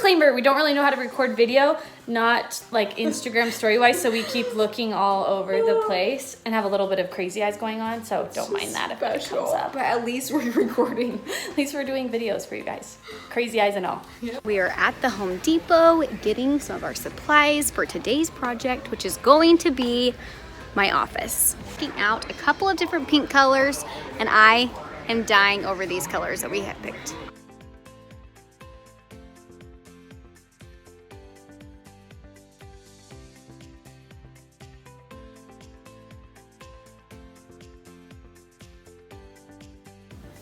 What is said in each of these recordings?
disclaimer, we don't really know how to record video, not like Instagram story wise, so we keep looking all over the place and have a little bit of crazy eyes going on, so don't mind that if it comes up. But at least we're recording. At least we're doing videos for you guys. Crazy eyes and all. We are at the Home Depot getting some of our supplies for today's project, which is going to be my office. Picking out a couple of different pink colors, and I am dying over these colors that we have picked.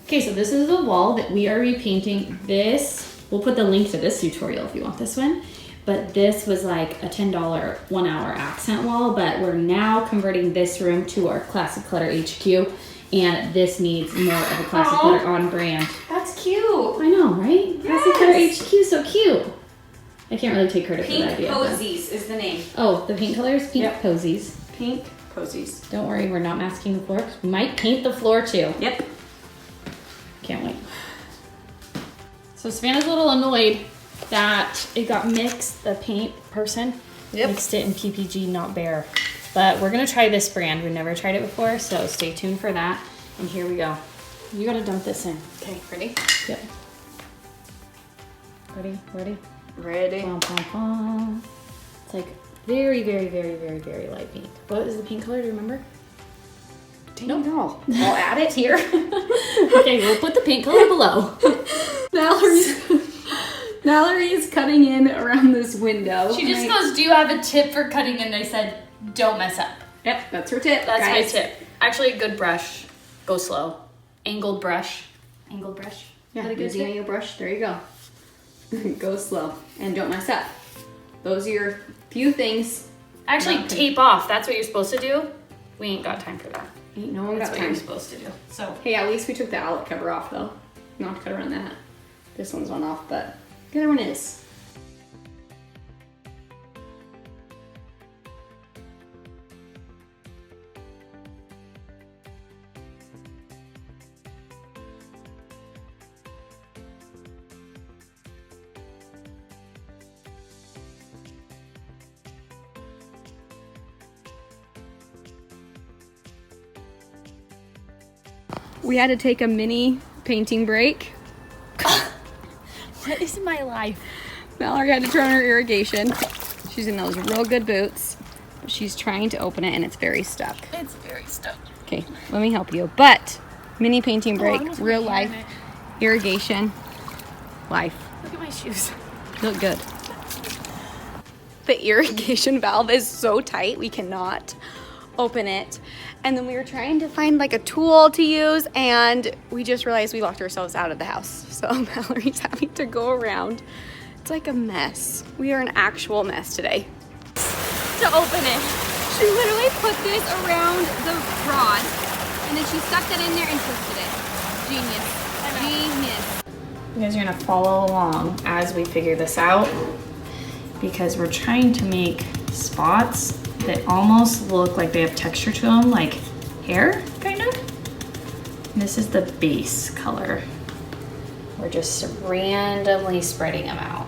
Okay, so this is the wall that we are repainting. This, we'll put the link to this tutorial if you want this one, but this was like a $10 1 hour accent wall, but we're now converting this room to our Classic Clutter HQ, and this needs more of a Classic Clutter on brand. That's cute. I know, right? Yes. Classic Clutter HQ, so cute. I can't really take credit for that idea. Pink Posies is the name. Oh, the paint colors? Pink Posies. Pink Posies. Don't worry, we're not masking the floor. We might paint the floor too. Yep. Can't wait. So Savannah's a little annoyed that it got mixed, the paint person mixed it in PPG, not Bear. But we're gonna try this brand. We've never tried it before, so stay tuned for that. And here we go. You gotta dump this in. Okay, ready? Yep. Ready? Ready? Ready. Pom, pom, pom. It's like very, very, very, very, very light pink. What is the pink color? Do you remember? No. I'll add it here. Okay, we'll put the pink color below. Mallory is cutting in around this window. She just goes, do you have a tip for cutting? And I said, don't mess up. Yep, that's her tip. That's guys. my tip. Actually, a good brush. Go slow. Angled brush. Angled brush. Yeah, using a brush. There you go. Go slow. And don't mess up. Those are your few things. Actually, tape off. That's what you're supposed to do. We ain't got time for that. Ain't no one That's got what time. you're supposed to do. So, Hey, at least we took the outlet cover off though. You don't have to cut around that. This one's one off, but the other one is. We had to take a mini painting break. what is my life? Mallory had to turn on her irrigation. She's in those real good boots. She's trying to open it and it's very stuck. It's very stuck. Okay, let me help you. But mini painting break, real life, it. irrigation, life. Look at my shoes. Look good. The irrigation valve is so tight we cannot open it. And then we were trying to find like a tool to use and we just realized we locked ourselves out of the house. So Mallory's having to go around. It's like a mess. We are an actual mess today. To open it. She literally put this around the rod and then she stuck that in there and twisted it. Genius. Genius. You guys are gonna follow along as we figure this out because we're trying to make spots that almost look like they have texture to them, like hair, kind of. And this is the base color. We're just randomly spreading them out.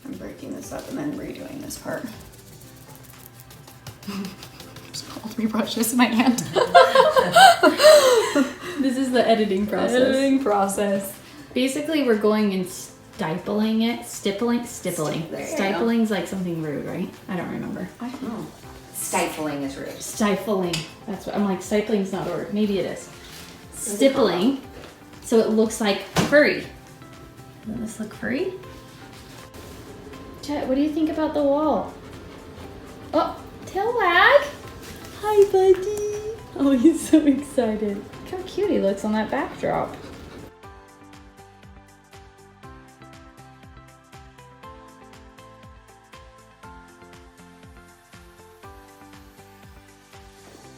I'm breaking this up and then redoing this part. Just all 3 brushes in my hand. This is the editing process. Process. Basically, we're going in Stipling it, stippling. There you Stipling's like something rude, right? I don't remember. I don't know. Stifling is rude. Stifling. That's what I'm like. Stipling's not a word. Maybe it is. Stippling, so it looks like furry. Doesn't this look furry? Chet, what do you think about the wall? Oh, tail wag. Hi, buddy. Oh, he's so excited. Look how cute he looks on that backdrop.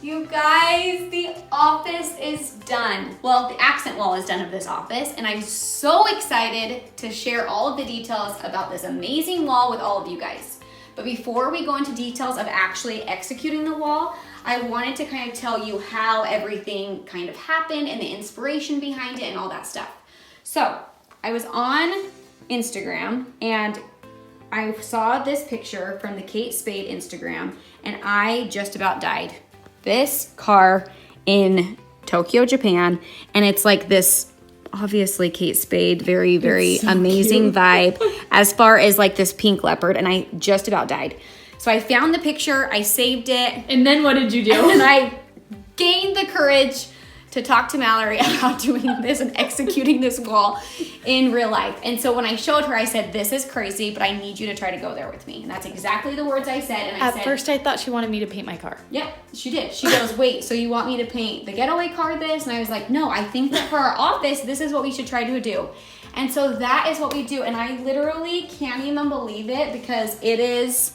You guys, the office is done. Well, the accent wall is done of this office, and I'm so excited to share all of the details about this amazing wall with all of you guys. But before we go into details of actually executing the wall, I wanted to kind of tell you how everything kind of happened and the inspiration behind it and all that stuff. So, I was on Instagram and I saw this picture from the Kate Spade Instagram, and I just about died. This car in Tokyo, Japan, and it's like this, obviously Kate Spade, very, very so amazing cute vibe as far as like this pink leopard, and I just about died. So I found the picture, I saved it. And then what did you do? And I gained the courage to talk to Mallory about doing this and executing this wall in real life. And so when I showed her, I said, this is crazy, but I need you to try to go there with me. And that's exactly the words I said. And I said, at first I thought she wanted me to paint my car. Yeah, she did. She goes, wait, so you want me to paint the getaway car this? And I was like, no, I think that for our office, this is what we should try to do. And so that is what we do. And I literally can't even believe it because it is,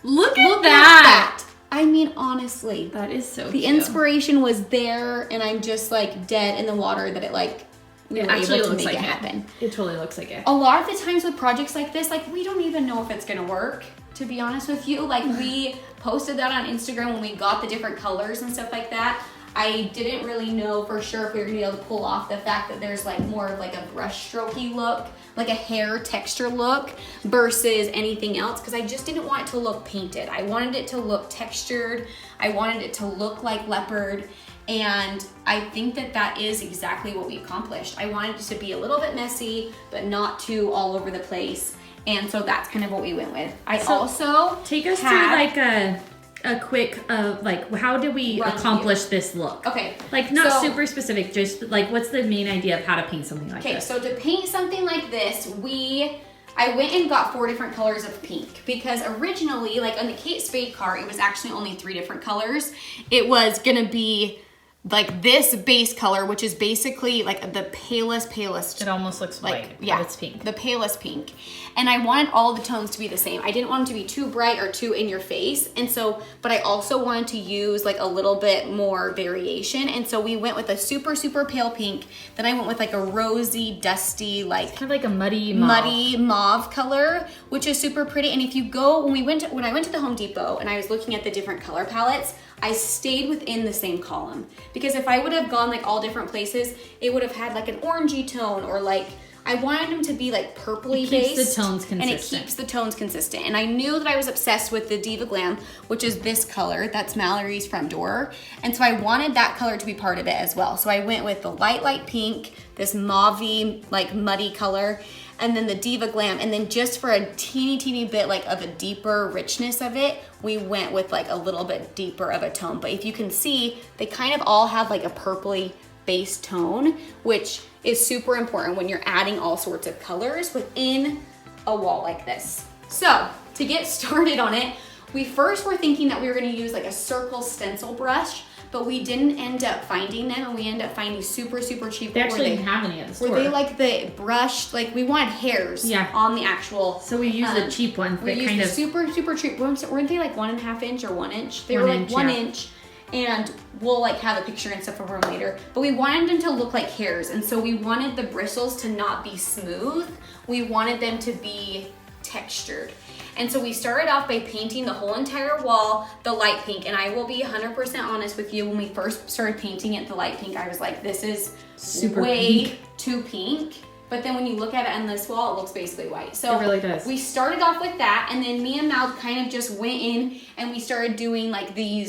look at that. I mean, honestly. That is so The cute. inspiration was there, and I'm just like dead in the water that it like, we were able to make it happen. It totally looks like it. A lot of the times with projects like this, like we don't even know if it's gonna work, to be honest with you. Like we posted that on Instagram when we got the different colors and stuff like that. I didn't really know for sure if we were gonna be able to pull off the fact that there's like more of like a brush strokey look, like a hair texture look versus anything else, because I just didn't want it to look painted. I wanted it to look textured. I wanted it to look like leopard. And I think that that is exactly what we accomplished. I wanted it to be a little bit messy, but not too all over the place. And so that's kind of what we went with. Also take us through like a quick like how do we accomplish this look? Okay. Like not super specific, just like what's the main idea of how to paint something like this? Okay, so to paint something like this, I went and got 4 different colors of pink because originally, like on the Kate Spade car, it was actually only 3 different colors. It was gonna be like this base color, which is basically like the palest. It almost looks like, white, yeah, but it's pink. The palest pink. And I wanted all the tones to be the same. I didn't want them to be too bright or too in your face. And so, but I also wanted to use like a little bit more variation. And so we went with a super, super pale pink. Then I went with like a rosy, dusty, like it's kind of like a muddy mauve color, which is super pretty. And if you go, when I went to the Home Depot and I was looking at the different color palettes, I stayed within the same column, because if I would have gone like all different places, it would have had like an orangey tone, or like I wanted them to be like purpley based. It keeps the tones consistent. And it keeps the tones consistent. And I knew that I was obsessed with the Diva Glam, which is this color. That's Mallory's front door. And so I wanted that color to be part of it as well. So I went with the light pink, this mauve-y, like muddy color, and then the Diva Glam. And then just for a teeny bit like of a deeper richness of it, we went with like a little bit deeper of a tone. But if you can see, they kind of all have like a purpley base tone, which is super important when you're adding all sorts of colors within a wall like this. So to get started on it, we first were thinking that we were gonna use like a circle stencil brush, but we didn't end up finding them, and we ended up finding super cheap. They actually didn't have any at the store. Were they like the brush, like we wanted hairs on the actual. So we used the cheap ones. We used the super cheap. Weren't they like 1.5 inch or 1 inch? They were like 1 inch. And we'll like have a picture and stuff of them later. But we wanted them to look like hairs. And so we wanted the bristles to not be smooth. We wanted them to be textured. And so we started off by painting the whole entire wall the light pink. And I will be 100% honest with you, when we first started painting it the light pink, I was like, this is super way pink. Too pink. But then when you look at it on this wall, it looks basically white. So it really does. We started off with that, and then me and Mal kind of just went in and we started doing like the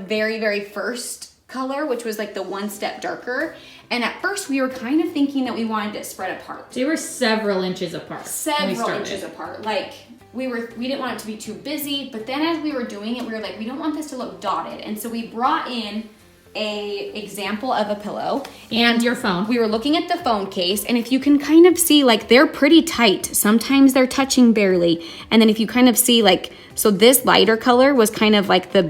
very first color, which was like the 1 step darker. And at first we were kind of thinking that we wanted it spread apart. They were several inches apart. Several inches apart. Like we didn't want it to be too busy, but then as we were doing it, we were like, we don't want this to look dotted. And so we brought in a example of a pillow and your phone. We were looking at the phone case, and if you can kind of see, like, they're pretty tight. Sometimes they're touching barely. And then if you kind of see, like, so this lighter color was kind of like the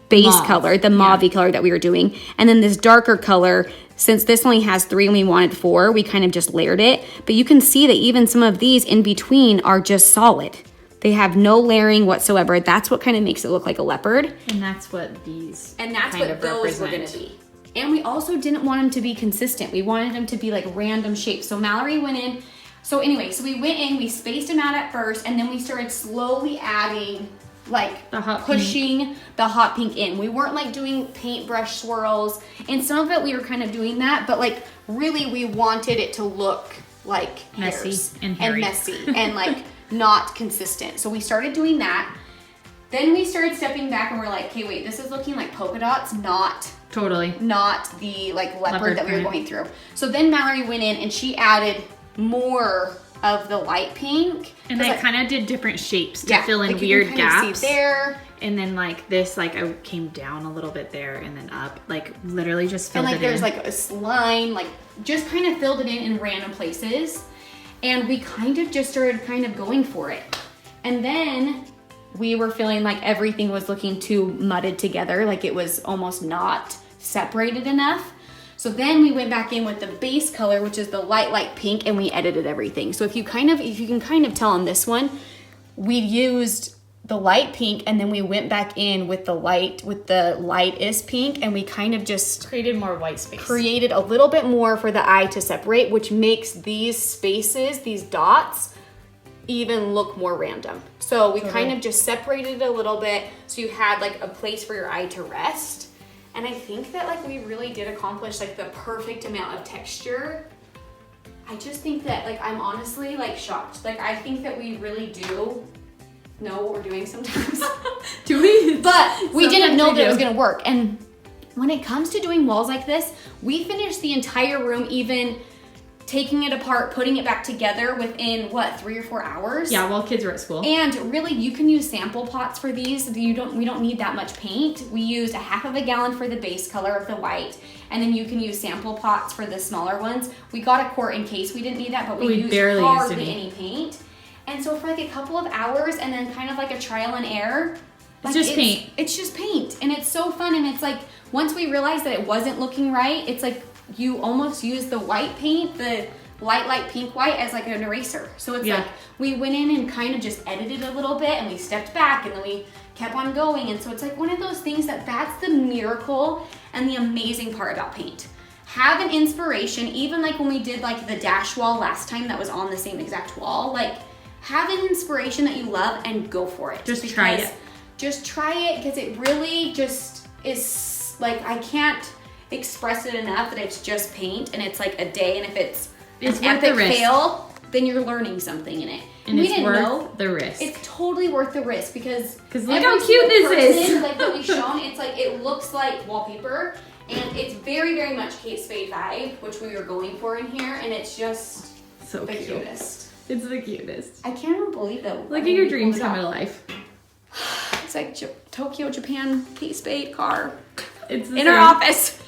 base color, the mauve-y color that we were doing. And then this darker color, since this only has 3 and we wanted 4, we kind of just layered it. But you can see that even some of these in between are just solid. They have no layering whatsoever. That's what kind of makes it look like a leopard. And that's what these And that's what those were gonna be. And we also didn't want them to be consistent. We wanted them to be like random shapes. So Mallory went in. So anyway, so we went in, we spaced them out at first, and then we started slowly adding, like pushing the hot pink in. We weren't like doing paintbrush swirls. And some of it we were kind of doing that, but like really we wanted it to look like messy hairs and hairy. And messy and like not consistent. So we started doing that. Then we started stepping back and we're like, okay, wait, this is looking like polka dots, not the like leopard that we were going through. So then Mallory went in and she added more of the light pink. And I kind of did different shapes to fill in weird gaps. See there. And then like this, like I came down a little bit there and then up, like literally just filled it in. And like there's like a line, like just kind of filled it in random places. And we kind of just started kind of going for it. And then we were feeling like everything was looking too mudded together, like it was almost not separated enough. So then we went back in with the base color, which is the light pink, and we edited everything. So if you can kind of tell on this one, we used the light pink and then we went back in with the lightest pink, and we kind of just created more white space. Created a little bit more for the eye to separate, which makes these spaces, these dots, even look more random. So we kind of just separated it a little bit so you had like a place for your eye to rest. And I think that like we really did accomplish like the perfect amount of texture. I just think that like I'm honestly like shocked. Like I think that we really do know what we're doing sometimes. Do we? But we didn't know that it was gonna work. And when it comes to doing walls like this, we finished the entire room even taking it apart, putting it back together within what, 3 or 4 hours? Yeah, while kids were at school. And really, you can use sample pots for these. We don't need that much paint. We used 1/2 gallon for the base color of the white, and then you can use sample pots for the smaller ones. We got a quart in case we didn't need that, but we used barely hardly any paint. And so for like a couple of hours, and then kind of like a trial and error. It's just paint. It's just paint, and it's so fun. And it's like once we realized that it wasn't looking right, it's like you almost use the white paint, the light pink white, as like an eraser. So it's like we went in and kind of just edited a little bit, and we stepped back, and then we kept on going. And so it's like one of those things that's the miracle and the amazing part about paint. Have an inspiration, even like when we did like the dash wall last time that was on the same exact wall, like have an inspiration that you love and go for it. Just try it. Just try it, because it really just is like, I can't express it enough that it's just paint and it's like a day, and if it's an epic fail, then you're learning something in it. And it's worth the risk. It's totally worth the risk, because look how cute this is. Like that we've shown, it's like it looks like wallpaper, and it's very, very much Kate Spade vibe, which we were going for in here, and it's just so the cute. cutest. It's the cutest. I can't even believe that. Look at your dreams come to life. It's like Tokyo, Japan, Kate Spade car. It's in our office.